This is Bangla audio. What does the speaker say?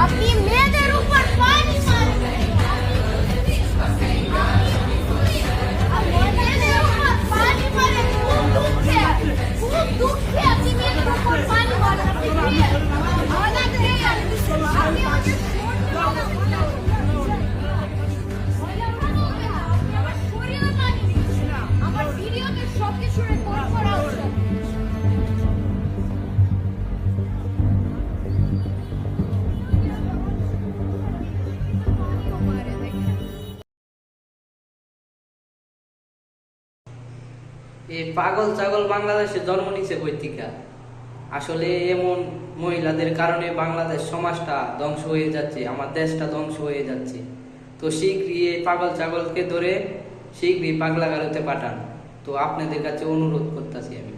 আপনি মেয়েদের উপর পানি মারেন, মেয়েদের উপর পানি মারেন, খুব দুঃখে আপনি মেয়েদের উপর পানি মারেন। আপনি আমার ভিডিওতে সবকিছু রেকর্ড করা হচ্ছে। এই পাগল ছাগল বাংলাদেশে জন্ম নিছে কৈতিকা। আসলে এমন মহিলাদের কারণে বাংলাদেশ সমাজটা ধ্বংস হয়ে যাচ্ছে, আমার দেশটা ধ্বংস হয়ে যাচ্ছে। তো শীঘ্রই এই পাগল ছাগলকে ধরে শীঘ্রই পাগলাগারোতে পাঠান। তো আপনাদের কাছে অনুরোধ করতেছি আমি।